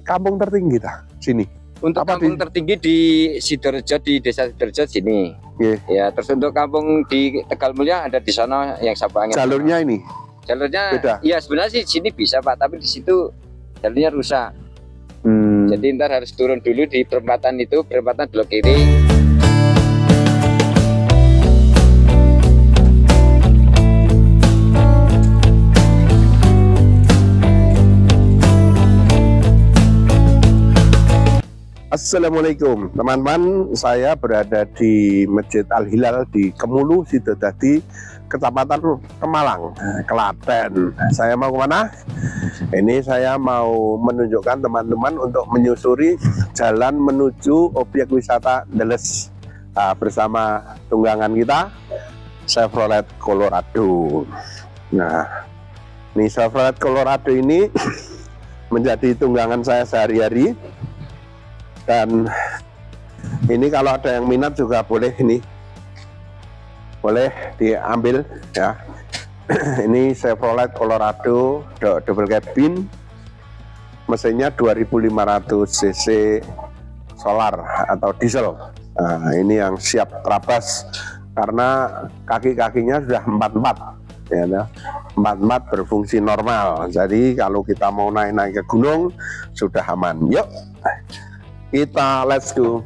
kampung tertinggi dah sini. Untuk Apa kampung tertinggi di Sidorejo, di desa Sidorejo sini. Yeah. Ya, terus untuk kampung di Tegal Mulia ada di sana yang Sabang. Jalurnya ini? Jalurnya beda. Iya sebenarnya sih sini bisa Pak, tapi di situ jalurnya rusak. Jadi ntar harus turun dulu di perempatan itu, perempatan belok kiri. Assalamualaikum teman-teman, saya berada di Masjid Al Hilal di Kemulu, Sidodadi, Kecamatan Kemalang, Klaten. Saya mau kemana? Ini saya mau menunjukkan teman-teman untuk menyusuri jalan menuju objek wisata Deles bersama tunggangan kita Chevrolet Colorado. Nah, ini Chevrolet Colorado ini menjadi tunggangan saya sehari-hari. Dan ini kalau ada yang minat juga boleh, ini boleh diambil ya. Ini Chevrolet Colorado double cabin, mesinnya 2500 cc solar atau diesel. Nah, ini yang siap terabas karena kaki-kakinya sudah 44 ya, 44 berfungsi normal. Jadi kalau kita mau naik-naik ke gunung sudah aman. Yuk kita let's go.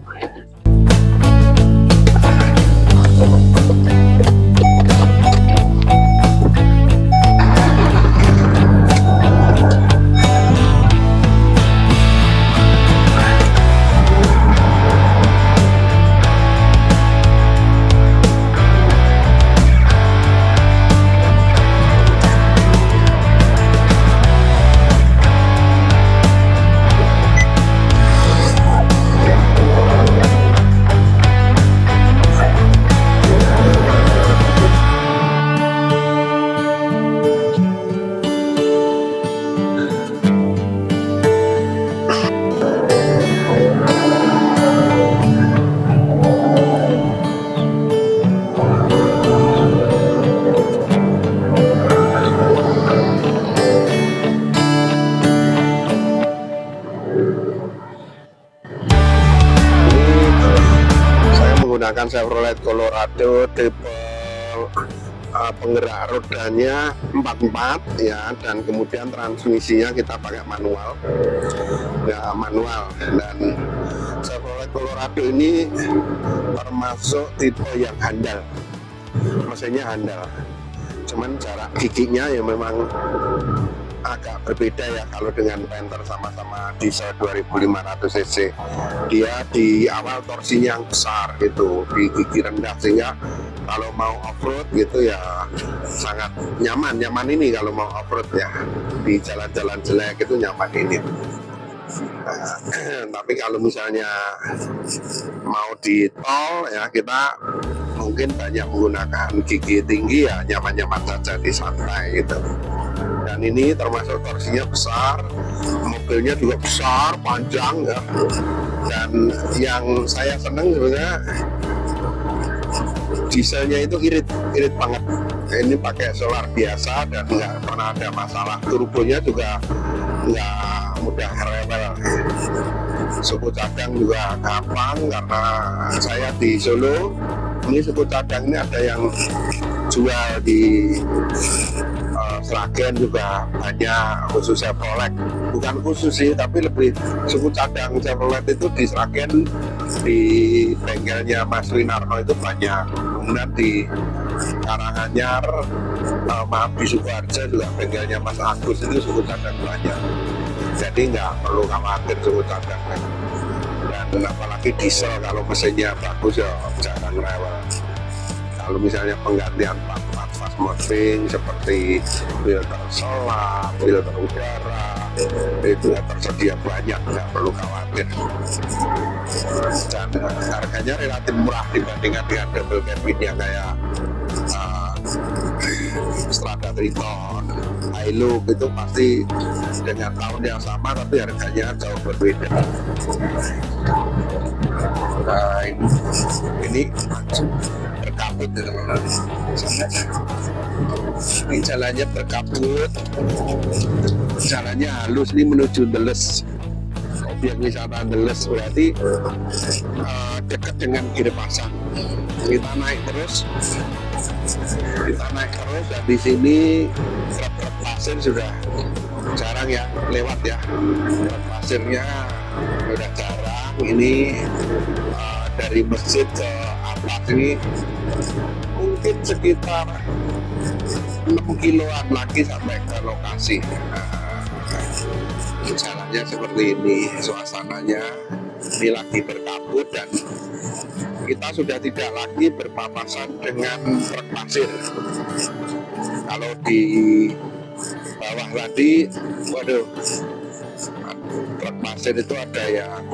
Menggunakan Chevrolet Colorado tipe penggerak rodanya 44 ya, dan kemudian transmisinya kita pakai manual ya, dan Chevrolet Colorado ini termasuk tipe yang handal, mesinnya handal, cuman jarak giginya ya memang agak berbeda ya kalau dengan Panther sama-sama diesel 2500 cc. Dia di awal torsinya yang besar gitu, di gigi rendah, sehingga kalau mau off-road gitu ya sangat nyaman ini kalau mau off-road ya, di jalan-jalan jelek itu nyaman ini. Tapi kalau misalnya mau di tol ya, kita mungkin banyak menggunakan gigi tinggi ya, nyaman-nyaman saja di santai gitu. Dan ini termasuk torsinya besar, mobilnya juga besar, panjang ya. Dan yang saya senang sebenarnya dieselnya itu irit banget. Ini pakai solar biasa dan nggak pernah ada masalah. Turbonya juga nggak mudah rewel. Suku cadang juga gampang karena saya di Solo. Ini suku cadang ini ada yang jual di Sragen juga banyak, khusus Chevrolet. Bukan khusus sih, tapi lebih suku cadang Chevrolet itu di Sragen, di bengkelnya Mas Winarno itu banyak. Kemudian di Karanganyar, di Sukoharjo juga bengkelnya Mas Agus itu suku cadang banyak. Jadi nggak perlu khawatir suku cadang. Dan apalagi diesel, kalau mesinnya bagus ya jarang rewel. Kalau misalnya penggantian part-part fast moving seperti filter selap, filter udara, itu tersedia banyak, nggak perlu khawatir. Dan harganya relatif murah dibandingkan dengan double cabin yang kayak Strada Triton, Hilux itu pasti dengan tahun yang sama tapi harganya jauh berbeda. Nah, ini berkabut teman-teman. Ini jalannya berkabut, jalannya halus, ini menuju Deles. objek wisata Ndeles berarti dekat dengan Giripasang. Kita naik terus dan di sini truk pasir sudah jarang ya lewat ya. Truk pasirnya sudah jarang. Ini dari masjid ke atas ini mungkin sekitar 6 kiloan lagi sampai ke lokasi. Jalannya seperti ini, suasananya ini lagi berkabut dan kita sudah tidak lagi berpapasan dengan truk pasir. Kalau di bawah tadi, waduh, truk pasir itu ada yang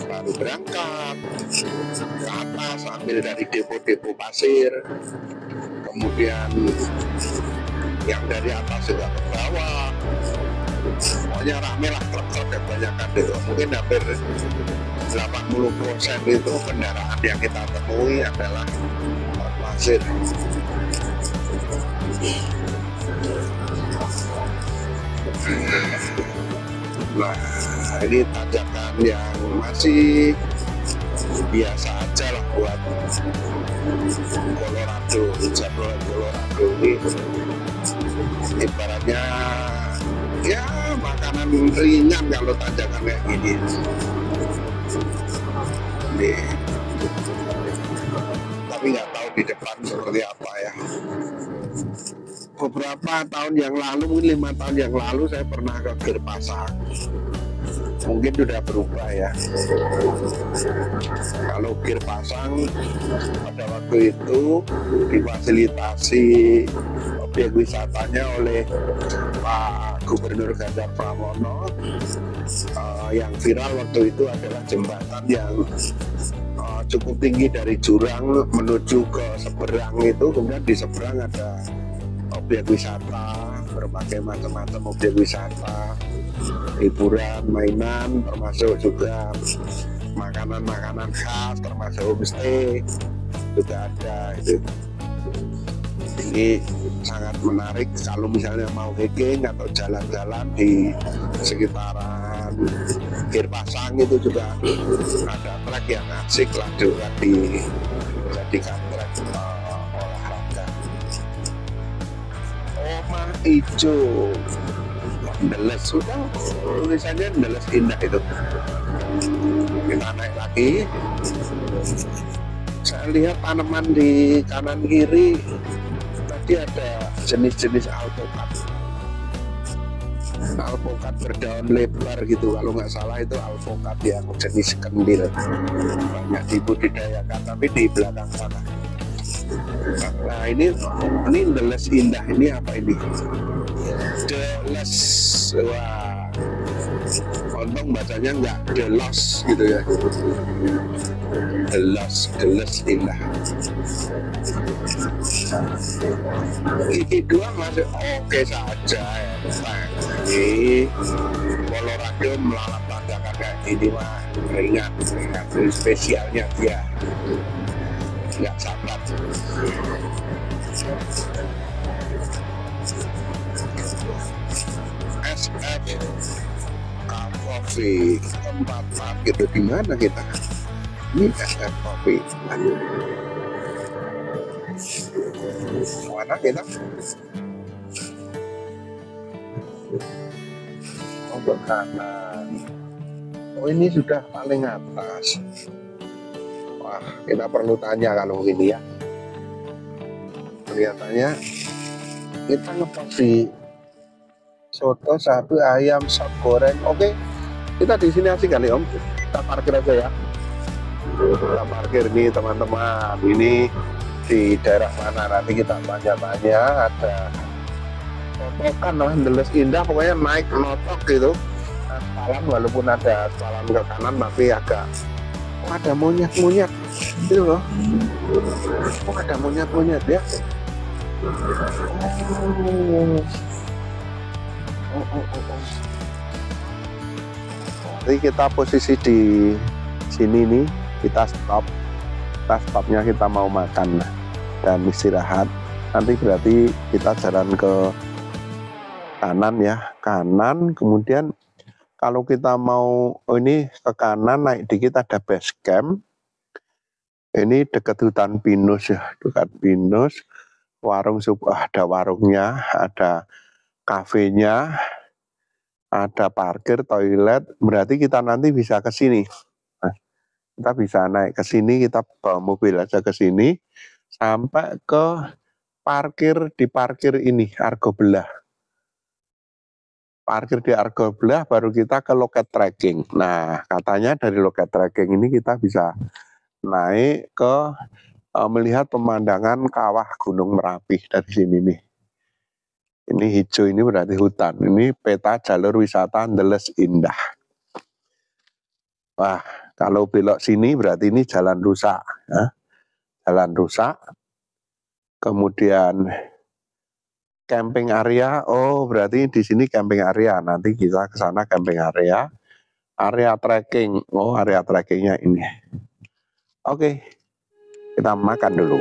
baru berangkat ke atas ambil dari depo-depo pasir, kemudian yang dari atas juga ke bawah. Pokoknya rame lah truk-truk kebanyakan itu. Mungkin hampir 80% itu kendaraan yang kita temui adalah truk pasir. Nah, ini tanjakan yang masih biasa aja lah buat Colorado, Jabal Colorado ini. Ibaratnya ya makanan ringan kalau tanjakan kayak gini. Nih. Tapi nggak tahu di depan seperti apa ya. Beberapa tahun yang lalu, mungkin 5 tahun yang lalu saya pernah ke Giripasang. Mungkin sudah berubah ya. Kalau Giripasang pada waktu itu difasilitasi objek wisatanya oleh Pak Gubernur Ganjar Pranowo. Yang viral waktu itu adalah jembatan yang cukup tinggi dari jurang menuju ke seberang itu, kemudian di seberang ada objek wisata, berbagai macam-macam objek wisata, hiburan, mainan, termasuk juga makanan-makanan khas, termasuk homestay juga ada itu. Ini sangat menarik kalau misalnya mau hiking atau jalan-jalan di sekitaran Giripasang itu juga ada trek yang asik lah juga dijadikan trek olahraga. Omah Ijo Ndeles, sudah tulisannya Ndeles Indah itu. Kita naik lagi. Saya lihat tanaman di kanan kiri tadi ada jenis-jenis alpukat. Alpukat berdaun lebar gitu, kalau nggak salah itu alpukat yang jenis kendil, banyak dibudidayakan tapi di belakang sana. Nah ini Ndeles Indah, ini apa ini? Ndeles, wah, untung bacanya nggak Delos gitu ya. Ndeles Indah. Ini dua masih oke saja ya. Nah, ini Colorado melalap tanjakan kayak ini mah ringan. Ini spesialnya dia nggak sabar. SF Coffee, tempat parkir di mana kita? Ini SF Coffee. Mana kita? Oh, ke kanan. Oh, ini sudah paling atas. Wah, kita perlu tanya kalau ini ya. Kelihatannya kita ngepost di soto, sapi, ayam, sop goreng. Oke, kita di sini asik kali Om. Kita parkir aja ya. Kita parkir nih teman-teman. Ini di daerah mana nanti kita tanya-tanya. Ada notokan lah, Ndeles Indah, pokoknya naik notok gitu. Aspalan, walaupun ada aspalan ke kanan tapi agak ada monyet-monyet gitu loh. Ada monyet-monyet ya. Jadi kita posisi di sini nih, kita stopnya kita mau makan dan istirahat. Nanti berarti kita jalan ke kanan ya, kanan, kemudian Kalau kita mau ini ke kanan naik dikit ada base camp. Ini dekat hutan pinus ya, dekat pinus. Warung ada warungnya, ada kafenya, ada parkir, toilet. Berarti kita nanti bisa ke sini. Nah, kita bisa naik ke sini, kita bawa mobil aja ke sini sampai ke di parkir ini Argo Belah. Parkir di Argo Belah baru kita ke loket trekking. Nah, katanya dari loket trekking ini kita bisa naik ke melihat pemandangan kawah Gunung Merapi dari sini nih. Ini hijau ini berarti hutan. Ini peta jalur wisata Ndeles Indah. Wah, kalau belok sini berarti ini jalan rusak. Ya. Jalan rusak. Kemudian camping area. Oh, berarti di sini camping area. Nanti kita ke sana camping area. Area trekking. Oh, area trekkingnya ini. Oke, kita makan dulu.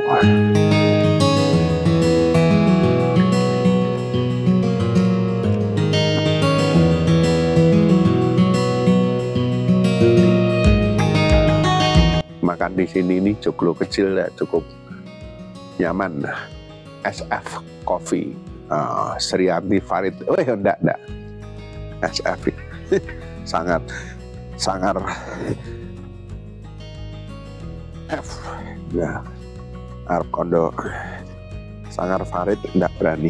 Makan di sini ini joglo kecil ya, cukup nyaman. SF Coffee, Srianti Farid. Oh ya, enggak. SF sangar F ya, Arab Kondo Sangar Farid enggak berani.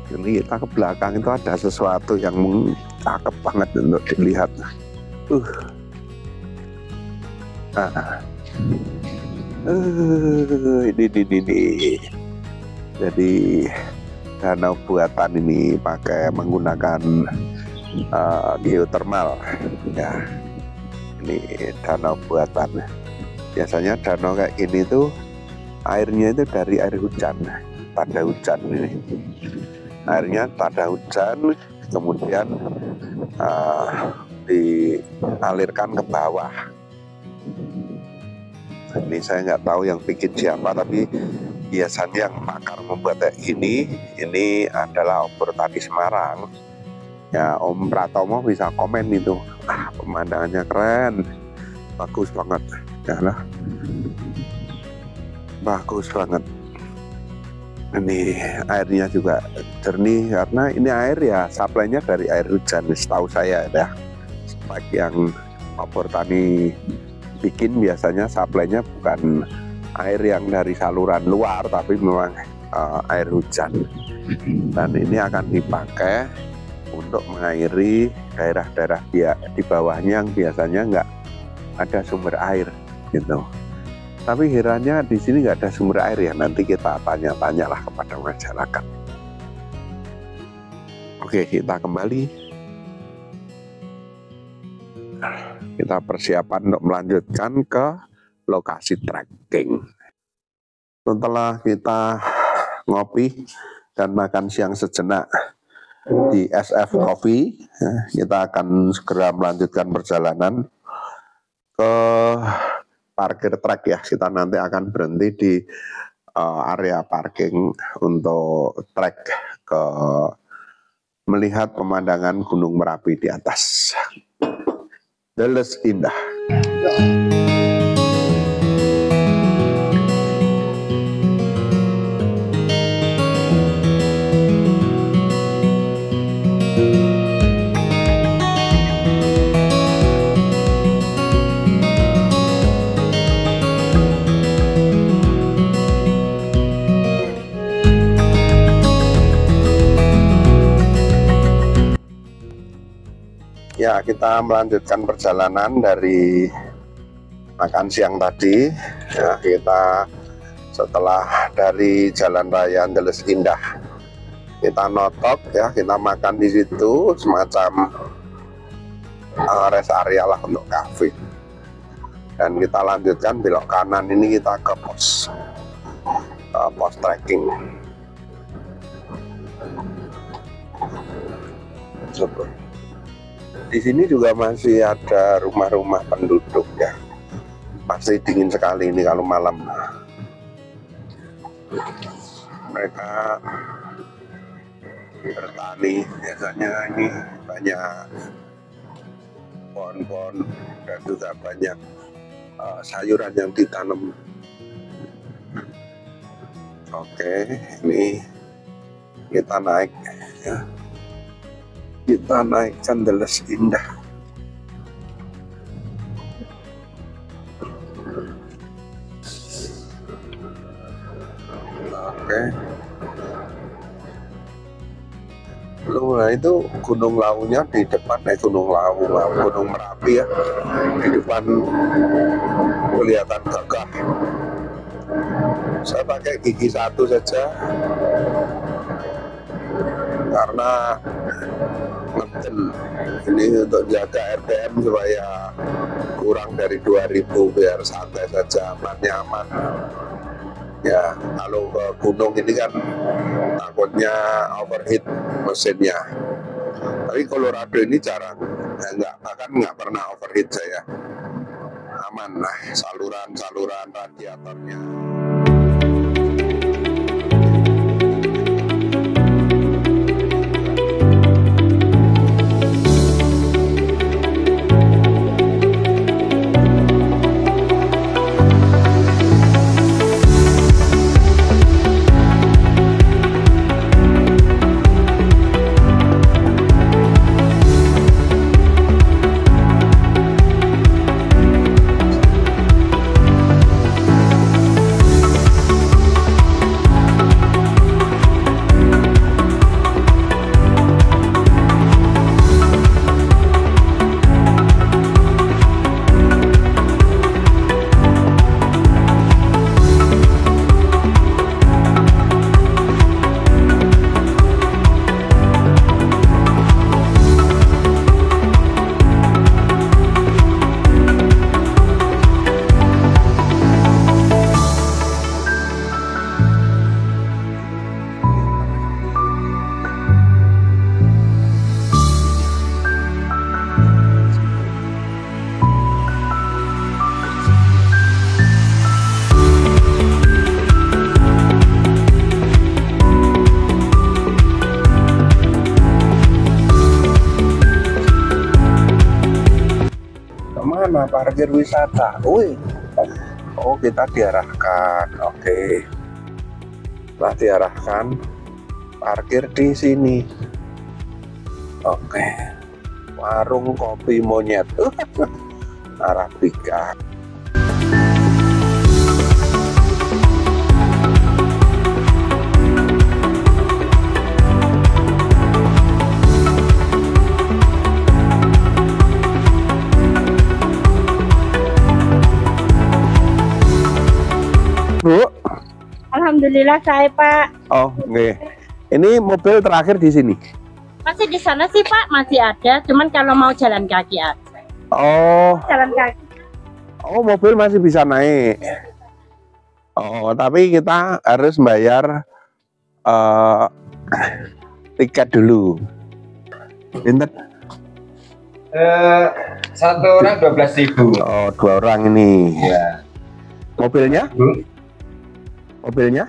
Ini kita ke belakang itu ada sesuatu yang cakep banget untuk dilihat. Ini. Jadi danau buatan ini pakai menggunakan geothermal ya. Ini danau buatan. Biasanya danau kayak gini tuh airnya itu dari air hujan, tanda hujan ini. Airnya tanda hujan, kemudian dialirkan ke bawah. Ini saya nggak tahu yang bikin siapa, tapi biasanya yang pakar membuat kayak gini, ini adalah Om Tani Semarang. Ya, Om Pratomo bisa komen itu. Pemandangannya keren, bagus banget. Ya lah, bagus banget. Ini airnya juga jernih karena ini air ya supply-nya dari air hujan, setahu saya ya. Bagi yang Om Tani bikin biasanya supply-nya bukan air yang dari saluran luar, tapi memang air hujan. Dan ini akan dipakai untuk mengairi daerah-daerah di bawahnya yang biasanya nggak ada sumber air gitu. Tapi herannya di sini nggak ada sumber air ya. Nanti kita tanya-tanya lah kepada masyarakat. Oke, kita kembali. Kita persiapan untuk melanjutkan ke lokasi trekking. Setelah kita ngopi dan makan siang sejenak di SF Coffee, kita akan segera melanjutkan perjalanan ke parkir trek ya. Kita nanti akan berhenti di area parking untuk trek ke melihat pemandangan Gunung Merapi di atas. Ndeles Indah. Ya, kita melanjutkan perjalanan dari makan siang tadi. Ya, kita setelah dari Jalan Raya Ndeles Indah, kita notok ya, kita makan di situ semacam rest area lah untuk kafe. Dan kita lanjutkan belok kanan ini kita ke pos trekking. Di sini juga masih ada rumah-rumah penduduk ya. Pasti dingin sekali ini kalau malam. Mereka bertani. Biasanya ini banyak pohon-pohon dan juga banyak sayuran yang ditanam. Oke, ini kita naik ya. Kita naik Candeles Indah. Oke. Nah itu Gunung Launya di depan, Gunung Lau, Gunung Merapi ya. Di depan kelihatan gagah. Saya pakai gigi satu saja karena ngeden. Ini untuk jaga RPM supaya kurang dari 2000 biar santai saja, aman nyaman. Ya, kalau ke gunung ini kan takutnya overheat mesinnya. Tapi Colorado ini jarang, bahkan nggak pernah overheat saya. Aman lah, saluran radiatornya. Mana parkir wisata? Wih, oh kita diarahkan. Oke, kita diarahkan parkir di sini. Oke, warung kopi monyet. Arabica. Bu, Alhamdulillah saya Pak. oh nggih. Ini mobil terakhir di sini. Masih di sana sih Pak, masih ada. Cuman kalau mau jalan kaki aja. Oh, Jalan kaki. oh mobil masih bisa naik. Oh, tapi kita harus bayar tiket dulu. Pinter? Satu orang 12.000. Oh, 2 orang ini. Ya. Mobilnya? Mobilnya?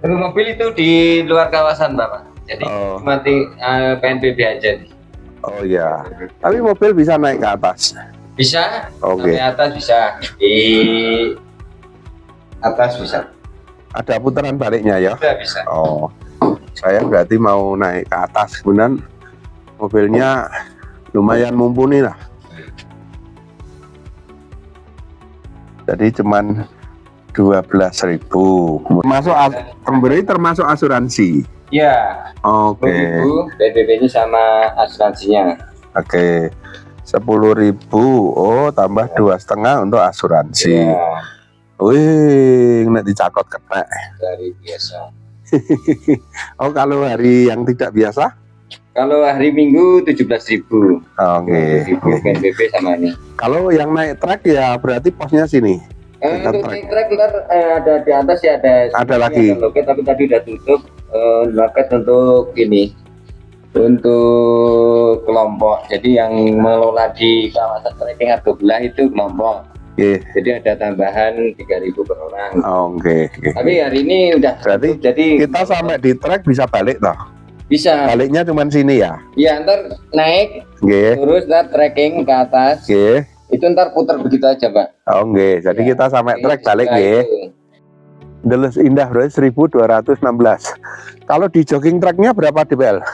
Mobil itu di luar kawasan Bapak. Jadi mati PNBP aja nih. Oh ya. Tapi mobil bisa naik ke atas. Bisa. Oke. Sampai atas bisa. Di atas bisa. Ada putaran baliknya ya? Bisa. Oh. Saya berarti mau naik ke atas, kemudian mobilnya lumayan mumpuni lah. Jadi cuman 12.000. Termasuk asuransi. Ya. Oke. PNBP-nya sama asuransinya. Oke. 10.000. Oh, tambah 2,5 untuk asuransi. Ya. Wih, nek dicakot ketek. Dari biasa. Oh, kalau hari yang tidak biasa? Kalau hari Minggu 17.000. Oke. PNBP sama ini. Kalau yang naik truk ya berarti posnya sini. Untuk naik truk ntar ada di atas ya ada lagi. Ada loket, tapi tadi udah tutup loket untuk ini, untuk kelompok. Jadi yang mengelola di kawasan trekking Argobelah itu kelompok. Jadi ada tambahan 3.000 per orang. Oke. Tapi hari ini udah berarti tutup, jadi kita sampai di trek bisa balik toh? Bisa. Baliknya cuma sini ya? Iya, ntar naik, Nggih. terus ntar trekking ke atas. Nggih. Itu ntar putar begitu aja, Pak. Oh nggih. Jadi Ya. kita sampai trek Nah, balik nggih. itu. Deles Indah berarti 1216. Kalau di jogging tracknya berapa DPL?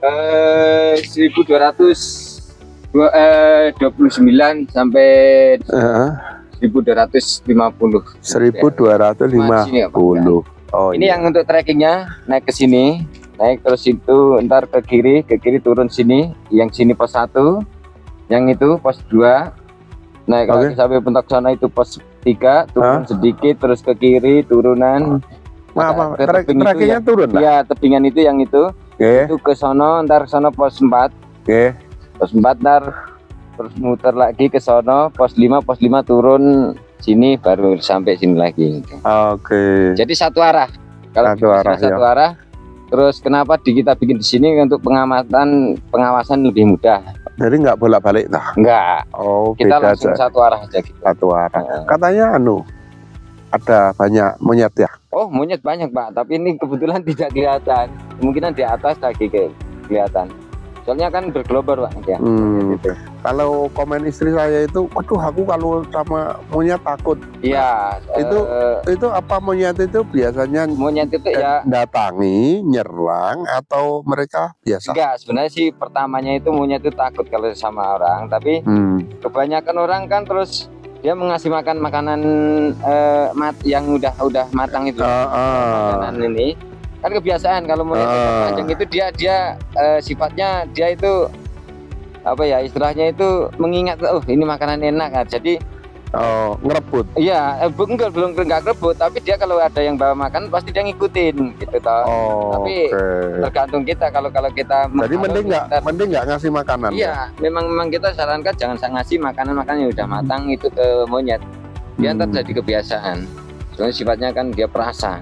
1229 sampai Heeh. 1250. 1250. Oh Ini iya. yang untuk trekkingnya, naik ke sini, naik terus itu ntar ke kiri turun sini, yang sini pos 1, yang itu pos 2, naik lagi sampai pentok sana itu pos 3, turun sedikit terus ke kiri turunan. Apa? Ke tebing itu Trekkingnya ya. turun lah. Iya, tebingan itu yang itu. Oke. Itu ke sono, ntar sono pos 4. Oke. Pos 4 ntar terus muter lagi ke sono, pos 5 turun sini baru sampai sini lagi. Oke. Jadi satu arah. Kalau Satu arah, satu arah. Terus kenapa kita bikin di sini untuk pengawasan lebih mudah? Jadi nggak bolak-balik dah. Enggak. Oh, Kita beda langsung aja. satu arah aja gitu. Satu arah. Katanya ada banyak monyet ya. Oh, monyet banyak, Pak, tapi ini kebetulan tidak kelihatan. Kemungkinan di atas lagi kelihatan. Soalnya kan bergelombang, Pak, ya. Gitu. Kalau komen istri saya itu, waduh aku kalau sama monyet takut. Iya, Itu apa monyet itu biasanya monyet itu ya datangi, nyerang atau mereka biasa? enggak, sebenarnya sih pertamanya itu monyet itu takut kalau sama orang, tapi kebanyakan orang kan terus dia mengasih makan makanan yang udah matang itu. Makanan ini kan kebiasaan kalau monyet panjang itu dia sifatnya dia itu apa ya istilahnya itu mengingat ini makanan enak kan. Jadi ngerebut. iya belum nggak ngerebut, tapi dia kalau ada yang bawa makan pasti dia ngikutin gitu toh. Tapi tergantung kita kalau kita jadi mending nggak ngasih makanan. Iya, memang kita sarankan jangan ngasih makanan yang udah matang itu ke monyet. Dia ntar jadi kebiasaan. Soalnya sifatnya kan dia perasa.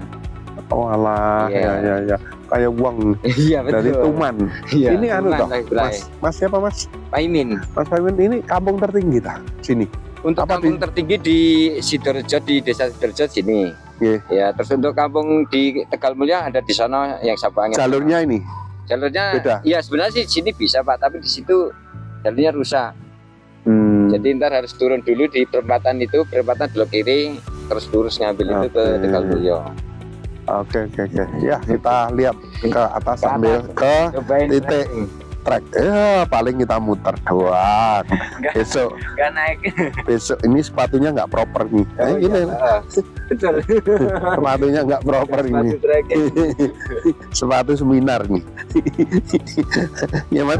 Oh alah, ya. Kayak uang Iya betul. dari Tuman. Iya, Ini anu toh, Tuman, Mas siapa Mas? Paimin. Mas Paimin ini kampung tertinggi tah sini. Untuk Apa kampung tertinggi di Sidoarjo, di desa Sidoarjo sini. Iya. Ya, terus untuk kampung di Tegal Mulia ada di sana yang Sabangin. Jalurnya ini. Jalurnya beda. Iya sebenarnya sih sini bisa, Pak, tapi di situ jalurnya rusak. Jadi ntar harus turun dulu di perempatan belok kiri, terus lurus ngambil itu ke Tegal Mulia. Oke. Ya kita lihat ke atas sambil ke titik trek. Paling kita muter doang. Besok Gak naik. Besok ini sepatunya nggak proper nih. Gini. Betul. Sepatunya nggak proper ini. Sepatu seminar nih. Ya Mas.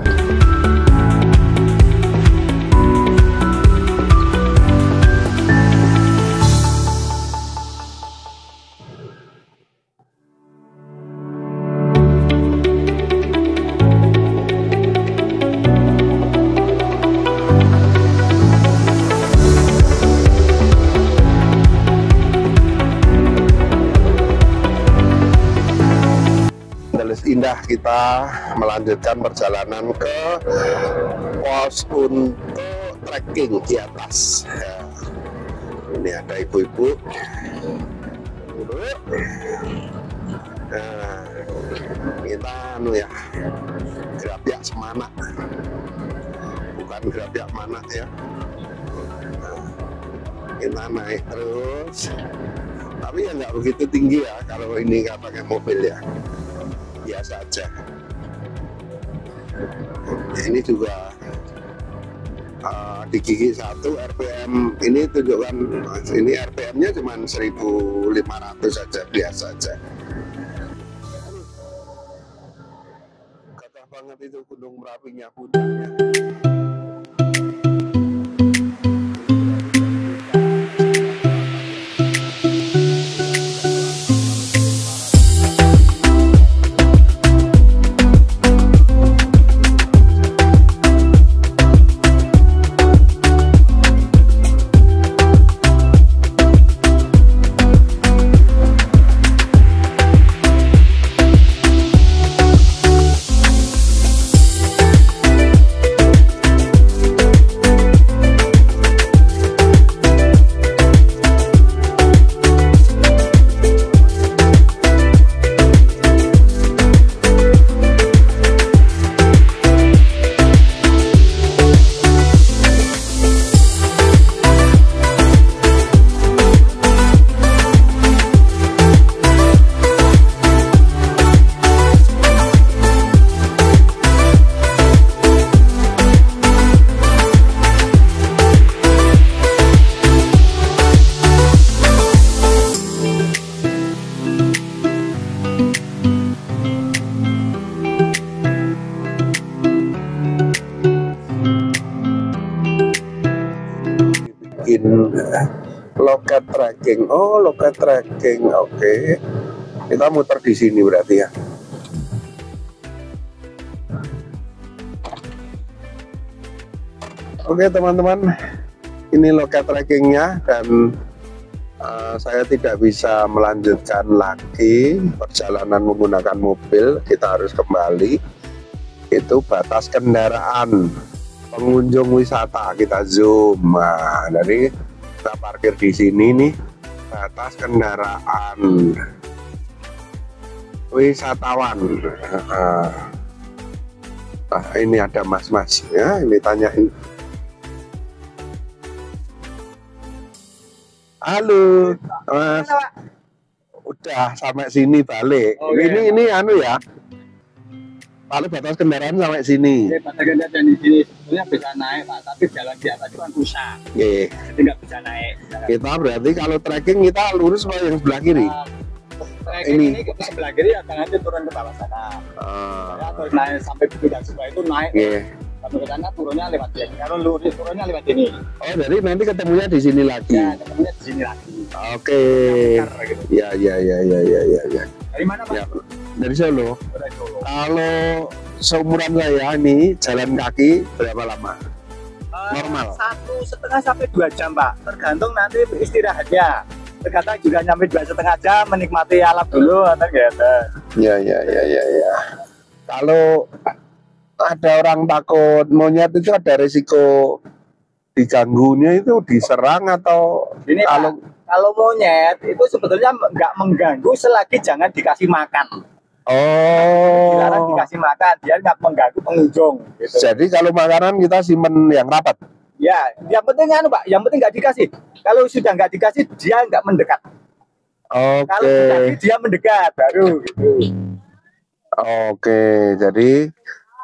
Indah kita melanjutkan perjalanan ke pos untuk trekking di atas ya. Ini ada ibu-ibu. Nah, kita Grabyak Semanak, bukan Grabyak Manak ya. Kita naik terus, tapi ya nggak begitu tinggi ya kalau ini nggak pakai mobil ya, biasa aja. Ini juga di gigi 1 RPM ini tunjukkan, ini RPM-nya cuma 1.500 saja, biasa aja. Gagah banget itu Gunung Merapinya, puncaknya. Loket tracking. Oh, loket tracking. Oke. Kita muter di sini berarti ya. Oke teman-teman, ini loket trackingnya dan saya tidak bisa melanjutkan lagi perjalanan menggunakan mobil. Kita harus kembali. Itu batas kendaraan pengunjung wisata, kita zoom. Nah, dari kita parkir di sini nih, batas kendaraan wisatawan. Nah, ini ada mas-mas ya, ini tanyain. Halo, Mas. Udah sampai sini balik. Oh, ini anu ya. Lalu batas kendaraan sampai sini. Batas kendaraan di sini sebetulnya bisa naik, Pak, tapi jalan di atas itu kan rusak. Jadi nggak bisa naik. Kita berarti kalau trekking kita lurus ke yang sebelah kiri. Ini ke sebelah kiri akan nanti turun ke bawah sana. Ya, terus naik sampai bukit sebelah itu naik. Sampai ke sana turunnya lewat sini. Kalau lurus turunnya lewat sini. Oh, jadi nanti ketemunya di sini lagi. Ya, ketemunya di sini lagi. Oke. Gitu. Ya. Dari mana, Pak? Ya. Dari Solo. Kalau seumuran saya ini jalan kaki berapa lama? Normal. 1,5 sampai 2 jam, Pak. Tergantung nanti istirahatnya. Terkadang juga nyampe 2,5 jam menikmati alam dulu atau gitu. Ya. Kalau ada orang takut monyet itu ada risiko diganggunya itu diserang atau ini kalau monyet itu sebetulnya nggak mengganggu selagi jangan dikasih makan. Oh. Dilarang dikasih makan, dia nggak mengganggu pengunjung. Gitu. Jadi kalau makanan kita simpen yang rapat. Ya, yang penting anu Pak, yang penting nggak dikasih. Kalau sudah nggak dikasih, dia nggak mendekat. Oke. Kalau dikasih, dia mendekat baru. Gitu. Oke, jadi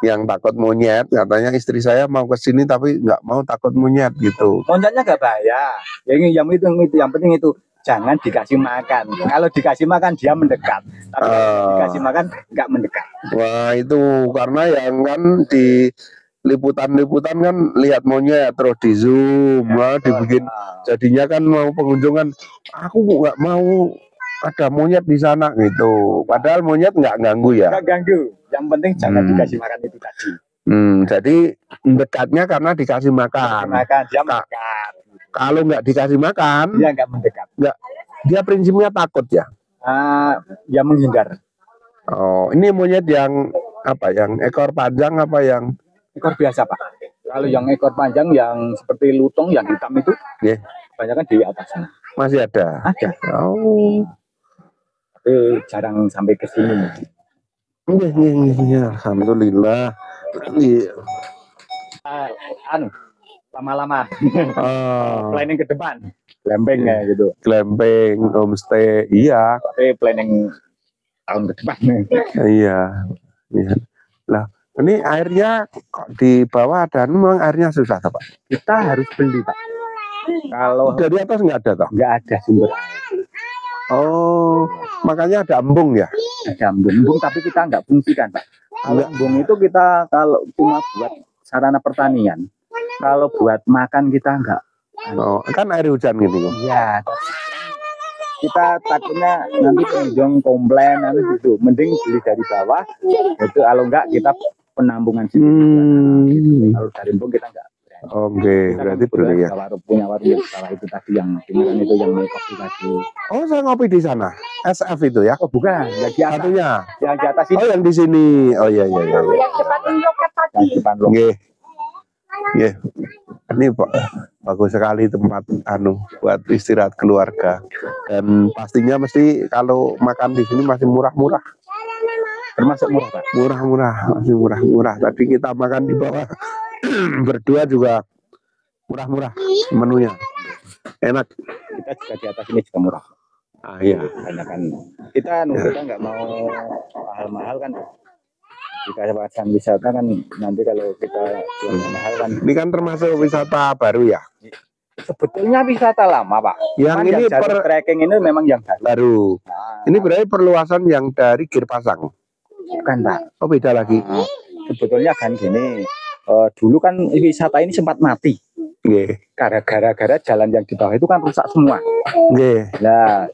yang takut monyet katanya istri saya mau ke sini tapi nggak mau, takut monyet gitu. Monyetnya nggak bahaya. Yang penting itu. Jangan dikasih makan. Kalau dikasih makan dia mendekat. Tapi kalau dikasih makan nggak mendekat. Wah itu karena yang kan di liputan-liputan kan lihat monyet terus di zoom, dibikin jadinya kan mau pengunjung kan aku nggak mau ada monyet di sana gitu. Padahal monyet nggak ganggu ya. Nggak ganggu. Yang penting jangan dikasih makan itu tadi. Jadi dekatnya karena dikasih makan. Dia mendekat. Kalau nggak dikasih makan, dia nggak mendekat. Nggak, dia prinsipnya takut ya. Dia menghindar. Oh, ini monyet yang apa? Yang ekor panjang apa yang ekor biasa, Pak? Kalau yang ekor panjang yang seperti lutung yang hitam itu, kebanyakan di atas sana. Masih ada? Ada. Oh. Tapi jarang sampai ke sini. Alhamdulillah. Lama-lama planning ke depan, glamping ya gitu. Glamping, homestay, iya. Tapi planning tahun ke depan. Iya. Lah, ini airnya kok di bawah ada, memang airnya susah Pak? Kita harus beli Pak. Kalau dari atas nggak ada toh? Nggak ada sumber air. Oh, makanya ada embung ya? Ada embung tapi kita nggak fungsikan Pak. Kalau embung itu kita kalau cuma buat sarana pertanian. Kalau buat makan kita enggak. Oh, kan air hujan gitu. Iya. Kita takutnya nanti pengunjung komplain gitu. Mending beli dari bawah. Itu kalau enggak kita penampungan sini. Kalau dari embung kita enggak. Oke, berarti beli ya. Punya warung di bawah itu tadi yang beneran itu yang kopi tadi. Oh, saya ngopi di sana. SF itu ya? Oh, bukan. Yang di atas. Satunya. Yang di atas itu. Oh, yang di sini. Oh iya. Yang depan loket tadi. Yang depan loket. Ini bagus sekali tempat buat istirahat keluarga, dan pastinya mesti kalau makan di sini masih murah-murah. Termasuk murah Pak? Masih murah. Tadi kita makan di bawah berdua juga murah-murah menunya, enak. Kita juga di atas ini juga murah. Iya. Kan kita nggak mau mahal-mahal kan. Di kawasan wisata kan nanti kalau kita jual mahal kan. Ini kan termasuk wisata baru ya? Sebetulnya wisata lama Pak. Yang ini trekking ini memang yang baru. Ini berarti perluasan yang dari Girpasang? Bukan Pak. Oh beda lagi. Sebetulnya kan gini, dulu kan wisata ini sempat mati. Gara-gara jalan yang di bawah itu kan rusak semua. Nah,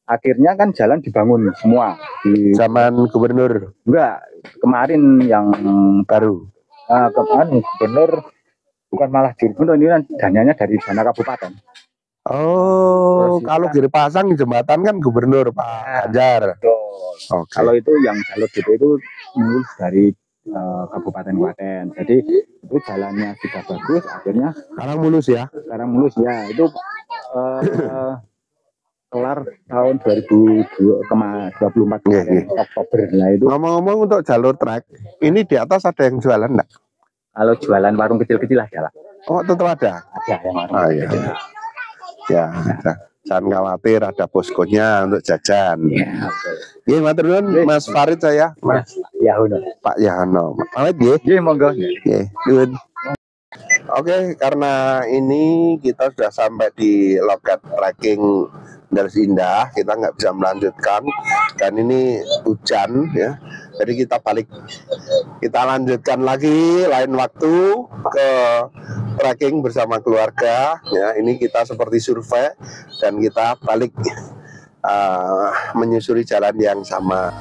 akhirnya kan jalan dibangun semua di zaman gubernur. Enggak, kemarin yang baru. Kemarin gubernur bukan malah gubernur, ini kan dananya dari dana kabupaten. Oh, kalau Giri Pasang jembatan kan gubernur Pak Ganjar. Okay. Kalau itu yang jalur gitu itu mulus dari kabupaten Klaten. Jadi itu jalannya sudah bagus, akhirnya sekarang mulus ya. Sekarang mulus ya. Itu kelar tahun 2024 Oktober. Nah itu. Ngomong-ngomong untuk jalur trek, ini di atas ada yang jualan enggak? Kalau jualan warung kecil-kecil ada lah. Oh, tetap ada. Ada yang warung kecil. Ya, jangan khawatir, ada poskonya untuk jajan. Iya, matur nuwun Mas Farid saya. Mas Yahono. Pak Yahono. Pamit nggih. Nggih, monggo. Nggih, nuwun. Oke, karena ini kita sudah sampai di loket trekking Dalis Indah, kita nggak bisa melanjutkan dan ini hujan ya. Jadi kita lanjutkan lagi lain waktu ke trekking bersama keluarga ya. Ini kita seperti survei dan kita balik menyusuri jalan yang sama.